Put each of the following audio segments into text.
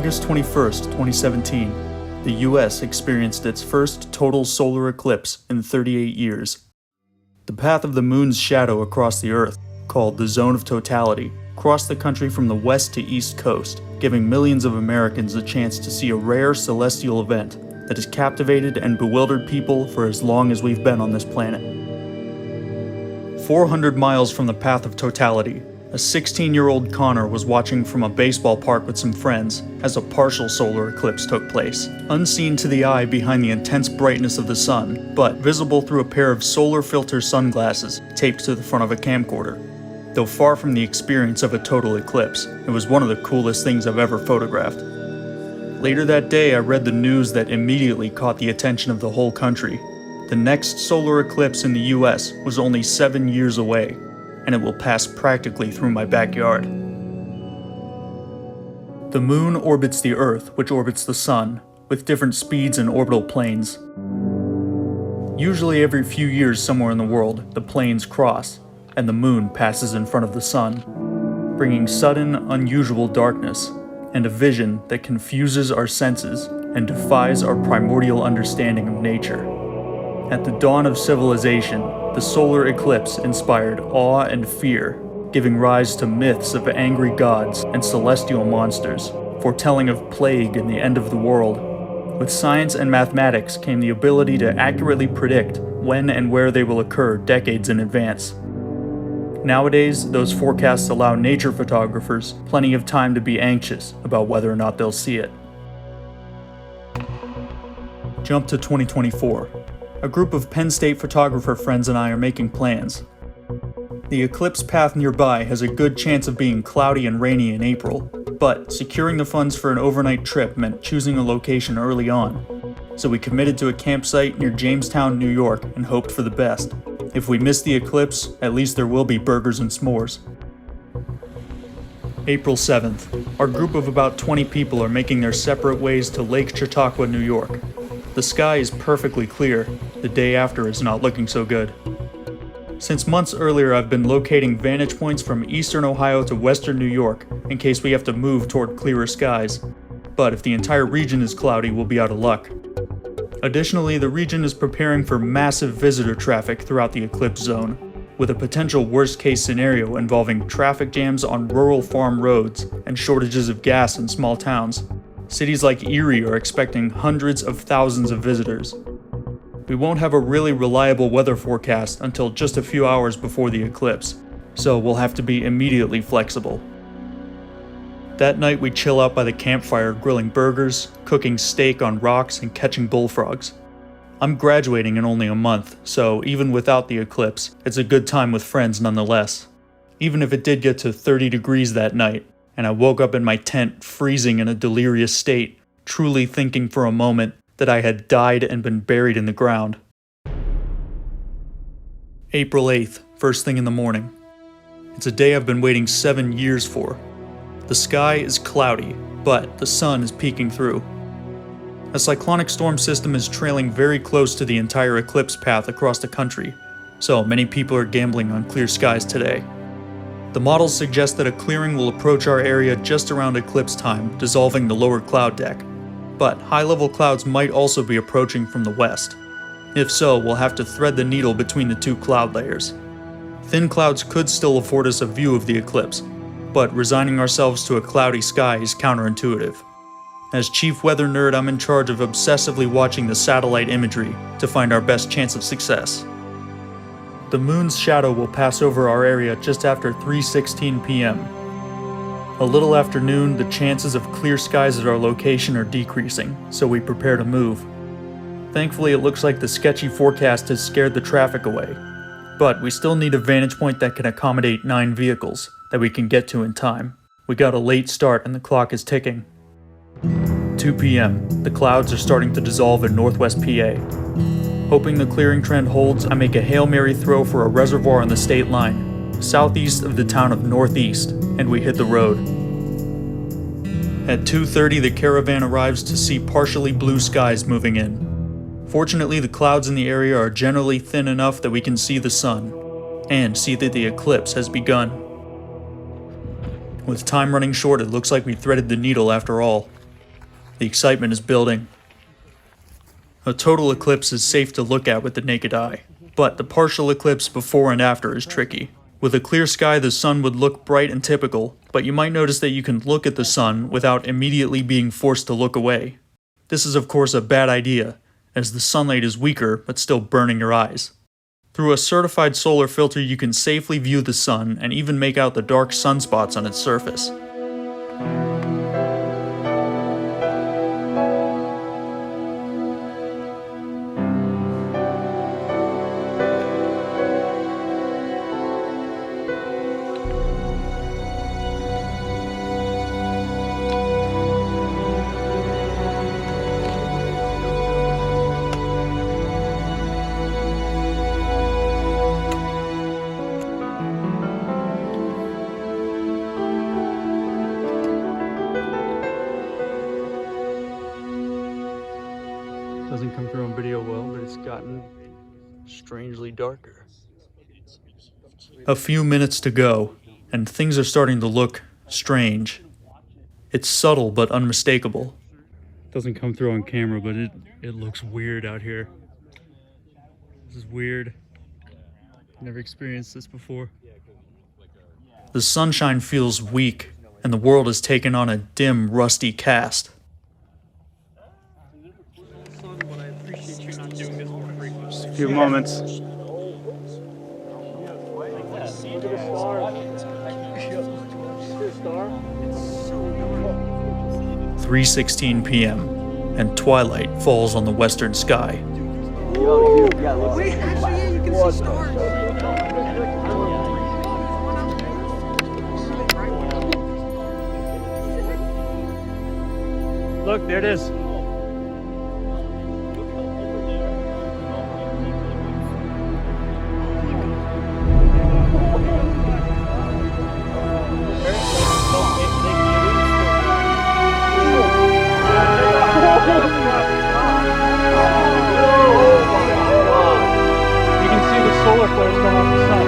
August 21st, 2017, the US experienced its first total solar eclipse in 38 years. The path of the moon's shadow across the Earth, called the zone of totality, crossed the country from the west to east coast, giving millions of Americans a chance to see a rare celestial event that has captivated and bewildered people for as long as we've been on this planet. 400 miles from the path of totality, a 16-year-old Connor was watching from a baseball park with some friends as a partial solar eclipse took place, unseen to the eye behind the intense brightness of the sun, but visible through a pair of solar filter sunglasses taped to the front of a camcorder. Though far from the experience of a total eclipse, it was one of the coolest things I've ever photographed. Later that day, I read the news that immediately caught the attention of the whole country. The next solar eclipse in the US was only 7 years away, and it will pass practically through my backyard. The moon orbits the Earth, which orbits the sun, with different speeds and orbital planes. Usually every few years somewhere in the world, the planes cross, and the moon passes in front of the sun, bringing sudden, unusual darkness, and a vision that confuses our senses and defies our primordial understanding of nature. At the dawn of civilization, the solar eclipse inspired awe and fear, giving rise to myths of angry gods and celestial monsters, foretelling of plague and the end of the world. With science and mathematics came the ability to accurately predict when and where they will occur decades in advance. Nowadays, those forecasts allow nature photographers plenty of time to be anxious about whether or not they'll see it. Jump to 2024. A group of Penn State photographer friends and I are making plans. The eclipse path nearby has a good chance of being cloudy and rainy in April, but securing the funds for an overnight trip meant choosing a location early on. So we committed to a campsite near Jamestown, New York, and hoped for the best. If we miss the eclipse, at least there will be burgers and s'mores. April 7th. Our group of about 20 people are making their separate ways to Lake Chautauqua, New York. The sky is perfectly clear. The day after is not looking so good. Since months earlier, I've been locating vantage points from eastern Ohio to western New York in case we have to move toward clearer skies. But if the entire region is cloudy, we'll be out of luck. Additionally, the region is preparing for massive visitor traffic throughout the eclipse zone, with a potential worst-case scenario involving traffic jams on rural farm roads and shortages of gas in small towns. Cities like Erie are expecting hundreds of thousands of visitors. We won't have a really reliable weather forecast until just a few hours before the eclipse, so we'll have to be immediately flexible. That night we chill out by the campfire grilling burgers, cooking steak on rocks, and catching bullfrogs. I'm graduating in only a month, so even without the eclipse, it's a good time with friends nonetheless. Even if it did get to 30 degrees that night, and I woke up in my tent freezing in a delirious state, truly thinking for a moment that I had died and been buried in the ground. April 8th, first thing in the morning. It's a day I've been waiting 7 years for. The sky is cloudy, but the sun is peeking through. A cyclonic storm system is trailing very close to the entire eclipse path across the country, so many people are gambling on clear skies today. The models suggest that a clearing will approach our area just around eclipse time, dissolving the lower cloud deck. But high-level clouds might also be approaching from the west. If so, we'll have to thread the needle between the two cloud layers. Thin clouds could still afford us a view of the eclipse, but resigning ourselves to a cloudy sky is counterintuitive. As chief weather nerd, I'm in charge of obsessively watching the satellite imagery to find our best chance of success. The moon's shadow will pass over our area just after 3:16 p.m. A little after noon, the chances of clear skies at our location are decreasing, so we prepare to move. Thankfully, it looks like the sketchy forecast has scared the traffic away, but we still need a vantage point that can accommodate 9 vehicles that we can get to in time. We got a late start and the clock is ticking. 2 p.m. The clouds are starting to dissolve in northwest PA. Hoping the clearing trend holds, I make a Hail Mary throw for a reservoir on the state line, southeast of the town of Northeast, and we hit the road. At 2:30, the caravan arrives to see partially blue skies moving in. Fortunately, the clouds in the area are generally thin enough that we can see the sun, and see that the eclipse has begun. With time running short, it looks like we threaded the needle after all. The excitement is building. A total eclipse is safe to look at with the naked eye, but the partial eclipse before and after is tricky. With a clear sky, the sun would look bright and typical, but you might notice that you can look at the sun without immediately being forced to look away. This is of course a bad idea, as the sunlight is weaker but still burning your eyes. Through a certified solar filter, you can safely view the sun and even make out the dark sunspots on its surface. Doesn't come through on video well, but it's gotten strangely darker. A few minutes to go, and things are starting to look strange. It's subtle but unmistakable. Doesn't come through on camera, but it looks weird out here. This is weird. Never experienced this before. The sunshine feels weak, and the world has taken on a dim, rusty cast. A few moments. 3:16 p.m. and twilight falls on the western sky. Wait, actually, you can see stars. Look, there it is. You can see the solar flares come off the sun.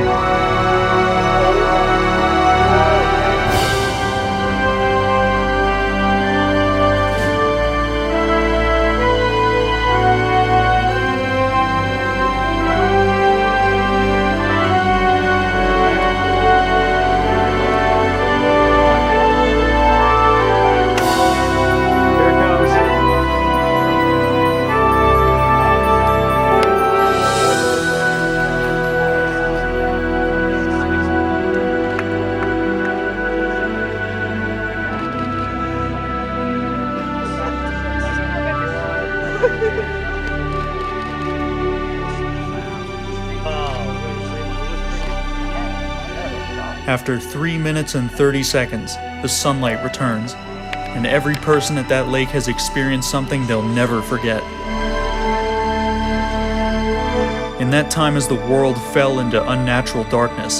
After 3 minutes and 30 seconds, the sunlight returns, and every person at that lake has experienced something they'll never forget. In that time, as the world fell into unnatural darkness,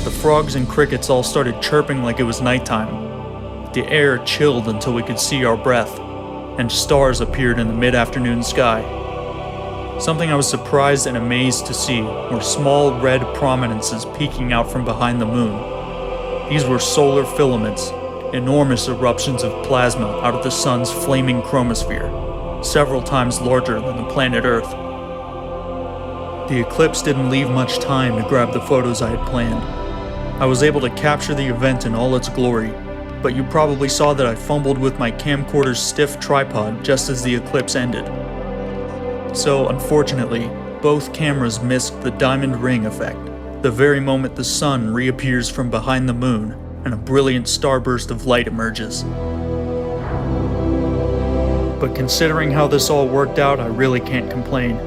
the frogs and crickets all started chirping like it was nighttime. The air chilled until we could see our breath, and stars appeared in the mid-afternoon sky. Something I was surprised and amazed to see were small red prominences peeking out from behind the moon. These were solar filaments, enormous eruptions of plasma out of the sun's flaming chromosphere, several times larger than the planet Earth. The eclipse didn't leave much time to grab the photos I had planned. I was able to capture the event in all its glory, but you probably saw that I fumbled with my camcorder's stiff tripod just as the eclipse ended. So, unfortunately, both cameras missed the diamond ring effect, the very moment the sun reappears from behind the moon and a brilliant starburst of light emerges. But considering how this all worked out, I really can't complain.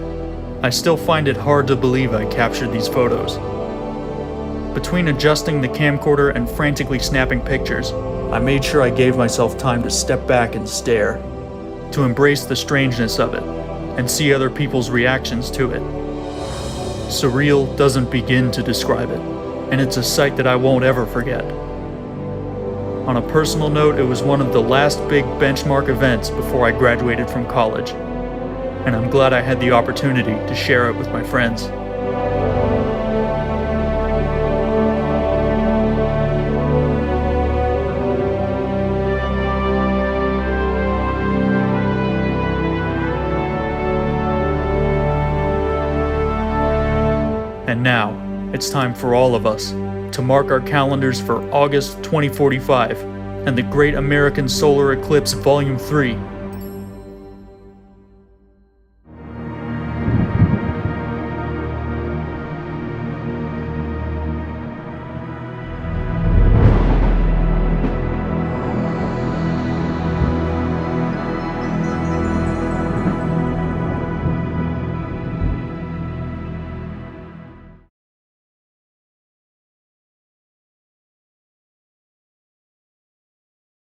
I still find it hard to believe I captured these photos. Between adjusting the camcorder and frantically snapping pictures, I made sure I gave myself time to step back and stare, to embrace the strangeness of it, and see other people's reactions to it. Surreal doesn't begin to describe it, and it's a sight that I won't ever forget. On a personal note, it was one of the last big benchmark events before I graduated from college, and I'm glad I had the opportunity to share it with my friends. And now, it's time for all of us to mark our calendars for August 2045 and the Great American Solar Eclipse Volume 3